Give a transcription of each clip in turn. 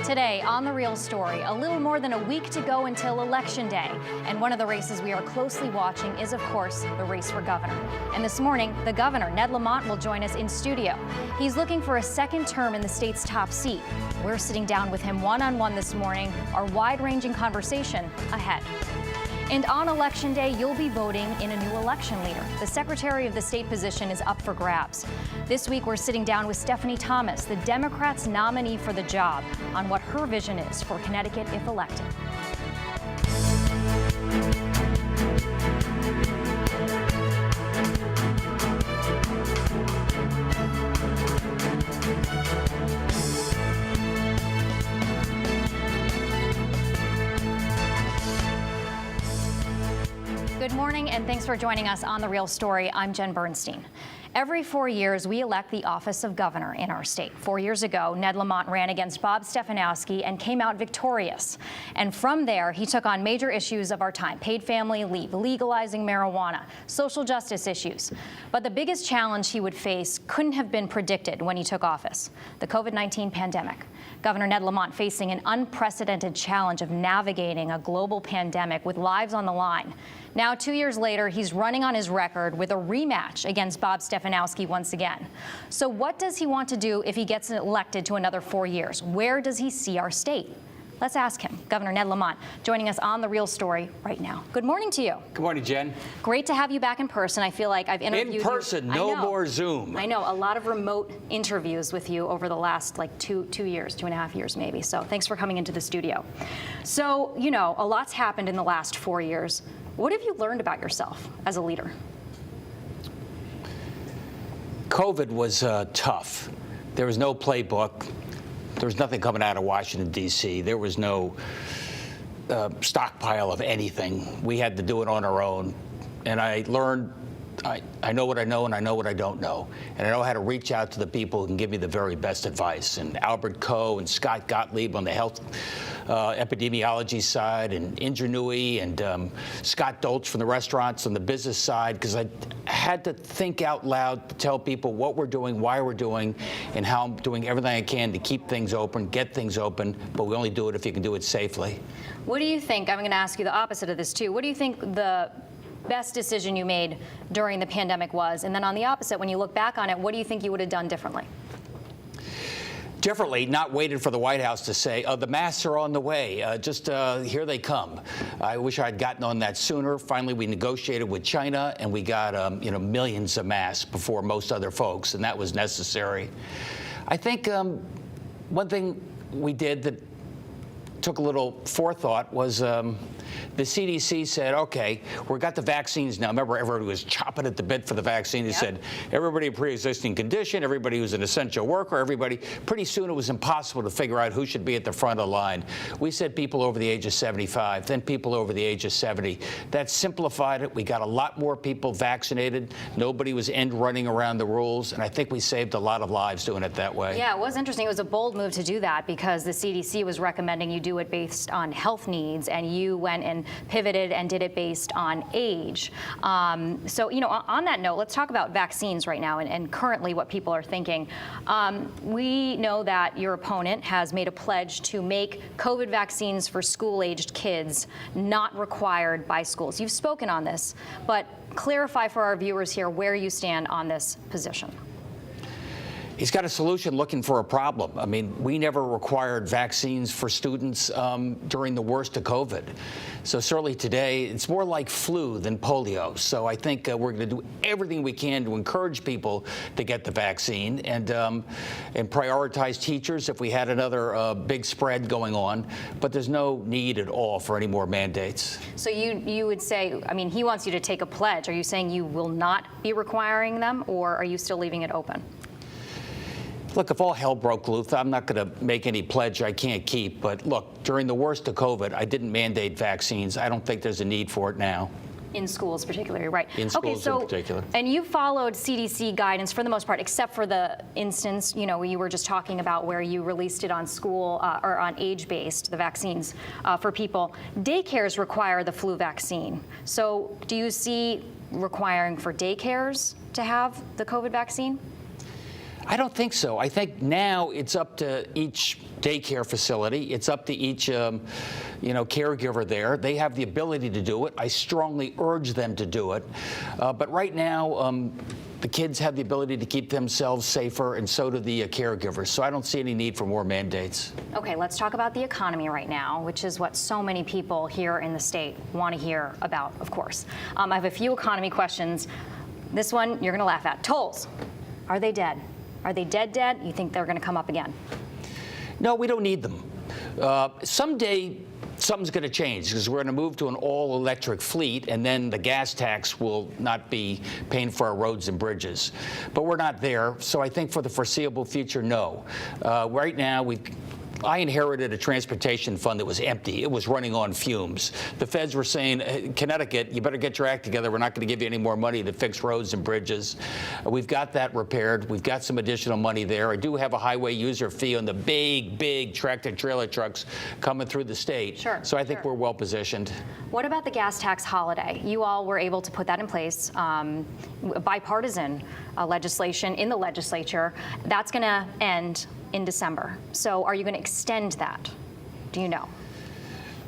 Today on The Real Story, a little more than a week to go until Election Day. And one of the races we are closely watching is, of course, the race for governor. And this morning, the governor, Ned Lamont, will join us in studio. He's looking for a second term in the state's top seat. We're sitting down with him one-on-one this morning, our wide-ranging conversation ahead. And on Election Day, you'll be voting in a new election leader. The Secretary of the State position is up for grabs. This week, we're sitting down with Stephanie Thomas, the Democrats' nominee for the job, on what her vision is for Connecticut if elected. Good morning, and thanks for joining us on The Real Story. I'm Jenn Bernstein. Every 4 years, we elect the office of governor in our state. 4 years ago, Ned Lamont ran against Bob Stefanowski and came out victorious. And from there, he took on major issues of our time: paid family leave, legalizing marijuana, social justice issues. But the biggest challenge he would face couldn't have been predicted when he took office: the COVID-19 pandemic. Governor Ned Lamont facing an unprecedented challenge of navigating a global pandemic with lives on the line. Now, 2 years later, he's running on his record with a rematch against Bob Stefanowski once again. So what does he want to do if he gets elected to another 4 years? Where does he see our state? Let's ask him. Governor Ned Lamont joining us on The Real Story right now. Good morning to you. Good morning, Jen. Great to have you back in person. I feel like I've interviewed you. In person, no more Zoom. I know, a lot of remote interviews with you over the last two years, 2.5 years maybe. So thanks for coming into the studio. So, you know, a lot's happened in the last 4 years. What have you learned about yourself as a leader? COVID was tough. There was no playbook. There was nothing coming out of Washington, D.C. There was no stockpile of anything. We had to do it on our own. And I learned, I know what I know and I know what I don't know. And I know how to reach out to the people who can give me the very best advice. And Albert Coe and Scott Gottlieb on the health epidemiology side, and Ingenuity, and Scott Dolch from the restaurants on the business side, because I had to think out loud to tell people what we're doing, why we're doing, and how I'm doing everything I can to keep things open, get things open, but we only do it if you can do it safely. What do you think? I'm going to ask you the opposite of this, too. What do you think the best decision you made during the pandemic was? And then on the opposite, when you look back on it, what do you think you would have done differently? Differently, not waited for the White House to say, the masks are on the way, here they come. I wish I'd gotten on that sooner. Finally, we negotiated with China, and we got millions of masks before most other folks, and that was necessary. I think one thing we did that took a little forethought was the CDC said, okay, we've got the vaccines now. Remember, everybody was chopping at the bit for the vaccine. They said, everybody pre-existing condition, everybody who's an essential worker, everybody. Pretty soon it was impossible to figure out who should be at the front of the line. We said people over the age of 75, then people over the age of 70. That simplified it. We got a lot more people vaccinated. Nobody was end running around the rules, and I think we saved a lot of lives doing it that way. Yeah, it was interesting. It was a bold move to do that because the CDC was recommending you do it based on health needs, and you went and pivoted and did it based on age. So, you know, on that note, let's talk about vaccines right now and currently what people are thinking. We know that your opponent has made a pledge to make COVID vaccines for school-aged kids not required by schools. You've spoken on this, but clarify for our viewers here where you stand on this position. He's got a solution looking for a problem. I mean, we never required vaccines for students during the worst of COVID. So certainly today, it's more like flu than polio. So I think we're going to do everything we can to encourage people to get the vaccine and prioritize teachers if we had another big spread going on. But there's no need at all for any more mandates. So you would say, I mean, he wants you to take a pledge. Are you saying you will not be requiring them, or are you still leaving it open? Look, if all hell broke loose, I'm not going to make any pledge I can't keep. But look, during the worst of COVID, I didn't mandate vaccines. I don't think there's a need for it now. In schools particularly, right? In schools in particular. And you followed CDC guidance for the most part, except for the instance, you know, you were just talking about where you released it on school or on age-based, the vaccines for people. Daycares require the flu vaccine. So do you see requiring for daycares to have the COVID vaccine? I don't think so. I think now it's up to each daycare facility. It's up to each, caregiver there. They have the ability to do it. I strongly urge them to do it. But right now, the kids have the ability to keep themselves safer, and so do the caregivers. So I don't see any need for more mandates. Okay, let's talk about the economy right now, which is what so many people here in the state want to hear about, of course. I have a few economy questions. This one you're going to laugh at. Tolls, are they dead? Are they dead? You think they're going to come up again? No, we don't need them. Someday, something's going to change because we're going to move to an all-electric fleet, and then the gas tax will not be paying for our roads and bridges. But we're not there, so I think for the foreseeable future, no. Right now, I inherited a transportation fund that was empty. It was running on fumes. The feds were saying, hey, Connecticut, you better get your act together. We're not going to give you any more money to fix roads and bridges. We've got that repaired. We've got some additional money there. I do have a highway user fee on the big tractor trailer trucks coming through the state. Sure. So I think we're well positioned. What about the gas tax holiday? You all were able to put that in place, bipartisan legislation in the legislature. That's going to end in December. So are you going to extend that? Do you know?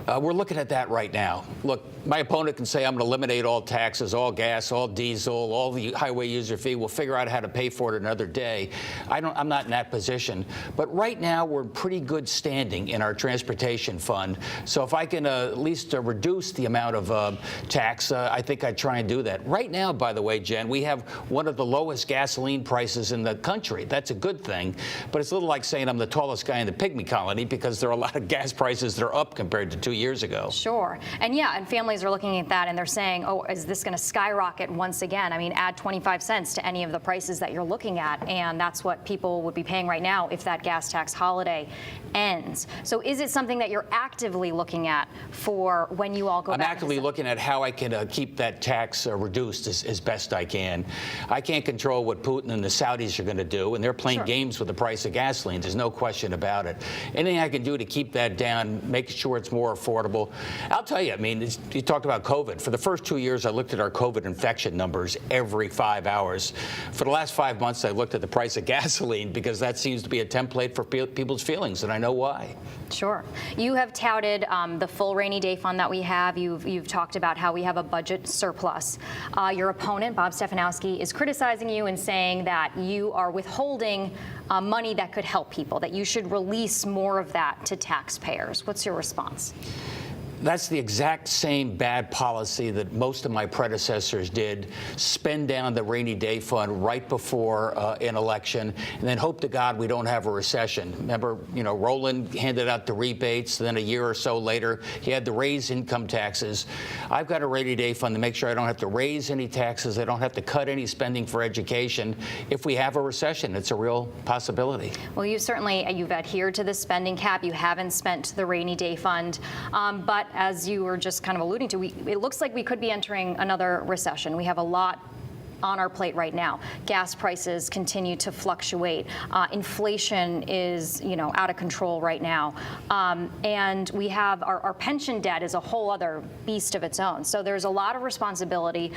We're looking at that right now. Look, my opponent can say I'm going to eliminate all taxes, all gas, all diesel, all the highway user fee. We'll figure out how to pay for it another day. I'm not in that position. But right now, we're in pretty good standing in our transportation fund. So if I can at least reduce the amount of tax, I think I'd try and do that. Right now, by the way, Jen, we have one of the lowest gasoline prices in the country. That's a good thing. But it's a little like saying I'm the tallest guy in the pygmy colony because there are a lot of gas prices that are up compared to 2 years ago. Sure. And families are looking at that and they're saying, oh, is this going to skyrocket once again? I mean, add 25 cents to any of the prices that you're looking at, and that's what people would be paying right now if that gas tax holiday ends. So is it something that you're actively looking at for when you all go back? I'm actively looking at how I can keep that tax reduced as best I can. I can't control what Putin and the Saudis are going to do, and they're playing games with the price of gasoline. There's no question about it. Anything I can do to keep that down, make sure it's more affordable. I'll tell you, I mean, you talked about COVID. For the first 2 years, I looked at our COVID infection numbers every 5 hours. For the last 5 months, I looked at the price of gasoline because that seems to be a template for people's feelings, and I know why. Sure. You have touted the full rainy day fund that we have. You've talked about how we have a budget surplus. Your opponent, Bob Stefanowski, is criticizing you and saying that you are withholding money that could help people, that you should release more of that to taxpayers. What's your response? That's the exact same bad policy that most of my predecessors did, spend down the rainy day fund right before an election, and then hope to God we don't have a recession. Remember, Rowland handed out the rebates, then a year or so later, he had to raise income taxes. I've got a rainy day fund to make sure I don't have to raise any taxes, I don't have to cut any spending for education. If we have a recession, it's a real possibility. Well, you've adhered to the spending cap. You haven't spent the rainy day fund, but as you were just kind of alluding to, it looks like we could be entering another recession. We have a lot on our plate right now. Gas prices continue to fluctuate. Inflation is, out of control right now. And we have our pension debt is a whole other beast of its own. So there's a lot of responsibility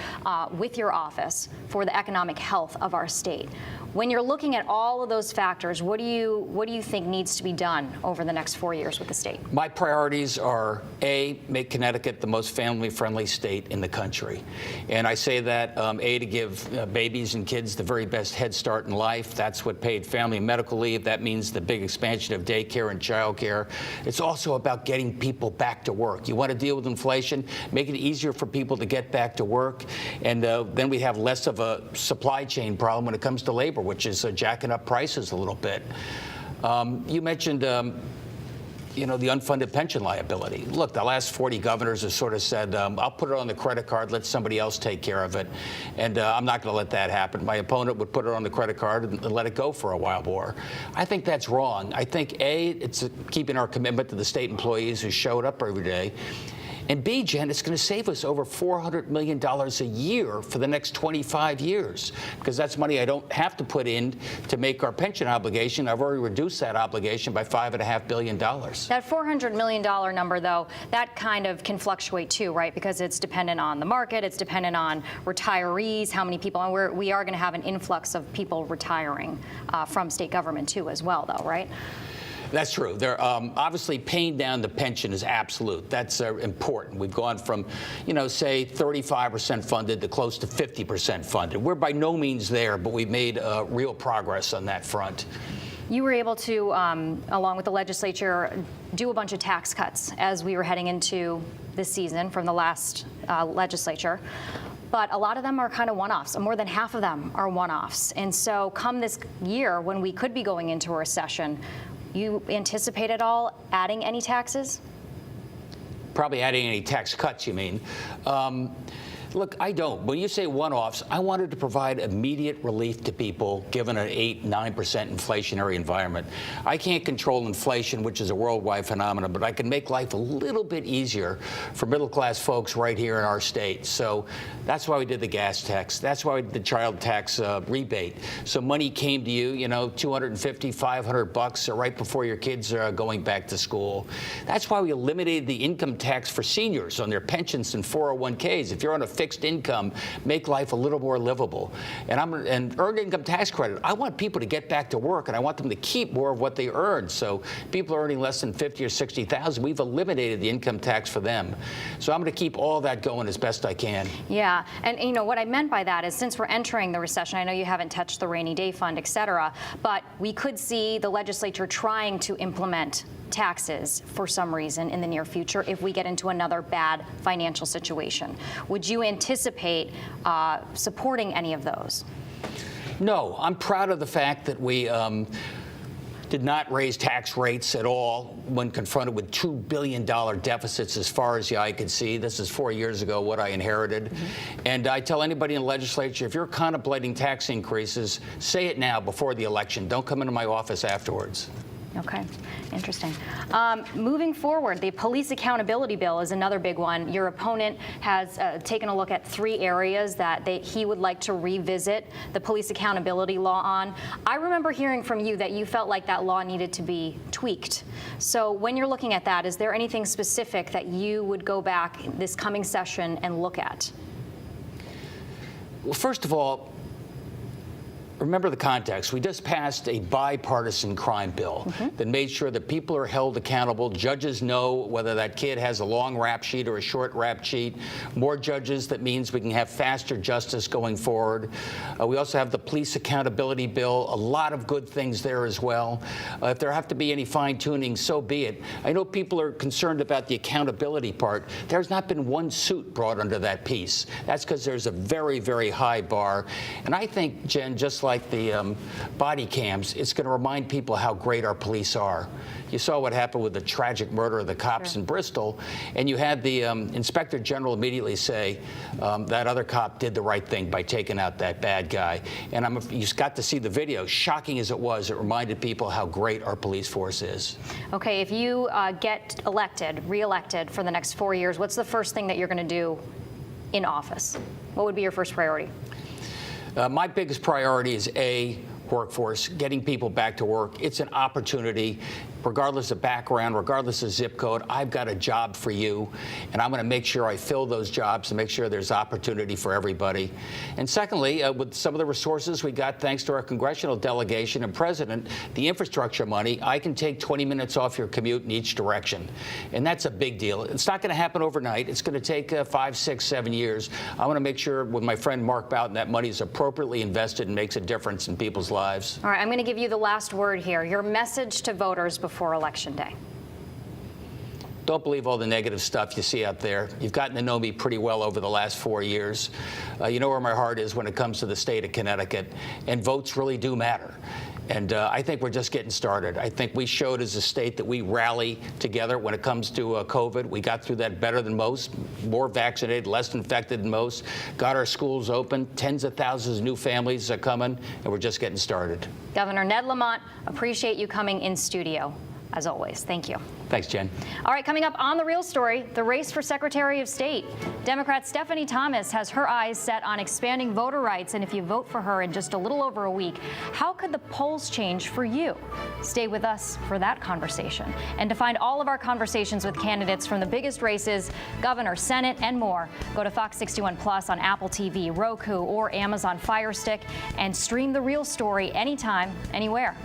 with your office for the economic health of our state. When you're looking at all of those factors, what do you think needs to be done over the next 4 years with the state? My priorities are, A, make Connecticut the most family-friendly state in the country. And I say that, A, to give babies and kids the very best head start in life. That's what paid family and medical leave. That means the big expansion of daycare and childcare. It's also about getting people back to work. You want to deal with inflation, make it easier for people to get back to work. And then we have less of a supply chain problem when it comes to labor, which is jacking up prices a little bit. You mentioned the unfunded pension liability. Look, the last 40 governors have sort of said, I'll put it on the credit card, let somebody else take care of it. And I'm not going to let that happen. My opponent would put it on the credit card and let it go for a while more. I think that's wrong. I think, A, it's keeping our commitment to the state employees who showed up every day. And B, Jen, it's going to save us over $400 million a year for the next 25 years, because that's money I don't have to put in to make our pension obligation. I've already reduced that obligation by $5.5 billion. That $400 million number, though, that kind of can fluctuate too, right? Because it's dependent on the market, it's dependent on retirees, how many people, and we are going to have an influx of people retiring from state government too as well, though, right? That's true. They're obviously paying down the pension is absolute. That's important. We've gone from, say 35% funded to close to 50% funded. We're by no means there, but we've made real progress on that front. You were able to, along with the legislature, do a bunch of tax cuts as we were heading into this season from the last legislature. But a lot of them are kind of one-offs. More than half of them are one-offs. And so come this year, when we could be going into a recession, you anticipate at all adding any taxes? Probably adding any tax cuts, you mean. Look, I don't. When you say one-offs, I wanted to provide immediate relief to people given an 8-9% inflationary environment. I can't control inflation, which is a worldwide phenomenon, but I can make life a little bit easier for middle-class folks right here in our state. So that's why we did the gas tax. That's why we did the child tax rebate. So money came to you, $250, $500 right before your kids are going back to school. That's why we eliminated the income tax for seniors on their pensions and 401ks. If you're on a fixed income, make life a little more livable. And earned income tax credit, I want people to get back to work, and I want them to keep more of what they earn. So people earning less than $50,000 or $60,000, we've eliminated the income tax for them. So I'm going to keep all that going as best I can. Yeah, and what I meant by that is, since we're entering the recession, I know you haven't touched the rainy day fund, et cetera, but we could see the legislature trying to implement taxes for some reason in the near future if we get into another bad financial situation. Would you anticipate supporting any of those? No, I'm proud of the fact that we did not raise tax rates at all when confronted with $2 billion deficits as far as the eye could see. This is 4 years ago, what I inherited. And I tell anybody in the legislature, if you're contemplating tax increases, say it now before the election. Don't come into my office afterwards. Okay, interesting. Moving forward, the police accountability bill is another big one. Your opponent has taken a look at 3 areas that he would like to revisit the police accountability law on. I remember hearing from you that you felt like that law needed to be tweaked. So when you're looking at that, is there anything specific that you would go back this coming session and look at? Well, first of all, remember the context. We just passed a bipartisan crime bill that made sure that people are held accountable. Judges know whether that kid has a long rap sheet or a short rap sheet. More judges, that means we can have faster justice going forward. We also have the police accountability bill. A lot of good things there as well. If there have to be any fine-tuning, so be it. I know people are concerned about the accountability part. There's not been one suit brought under that piece. That's because there's a very, very high bar. And I think, Jen, just like the body cams, it's going to remind people how great our police are. You saw what happened with the tragic murder of the cops in Bristol, and you had the Inspector General immediately say that other cop did the right thing by taking out that bad guy. And you got to see the video. Shocking as it was, it reminded people how great our police force is. Okay, if you get re-elected for the next 4 years, what's the first thing that you're going to do in office? What would be your first priority? My biggest priority is workforce, getting people back to work. It's an opportunity, regardless of background, regardless of zip code. I've got a job for you, and I'm going to make sure I fill those jobs and make sure there's opportunity for everybody. And secondly, with some of the resources we got thanks to our congressional delegation and president, the infrastructure money, I can take 20 minutes off your commute in each direction. And that's a big deal. It's not going to happen overnight. It's going to take 5, 6, 7 years. I want to make sure with my friend Mark Boughton that money is appropriately invested and makes a difference in people's lives. All right, I'm going to give you the last word here. Your message to voters before Election Day. Don't believe all the negative stuff you see out there. You've gotten to know me pretty well over the last 4 years. You know where my heart is when it comes to the state of Connecticut, and votes really do matter. And I think we're just getting started. I think we showed as a state that we rally together when it comes to COVID. We got through that better than most, more vaccinated, less infected than most, got our schools open, tens of thousands of new families are coming, and we're just getting started. Governor Ned Lamont, appreciate you coming in studio. as always. Thank you. Thanks, Jen. All right, coming up on The Real Story, the race for Secretary of State. Democrat Stephanie Thomas has her eyes set on expanding voter rights, and if you vote for her in just a little over a week, how could the polls change for you? Stay with us for that conversation. And to find all of our conversations with candidates from the biggest races, governor, Senate, and more, go to Fox 61 Plus on Apple TV, Roku, or Amazon Fire Stick, and stream The Real Story anytime, anywhere.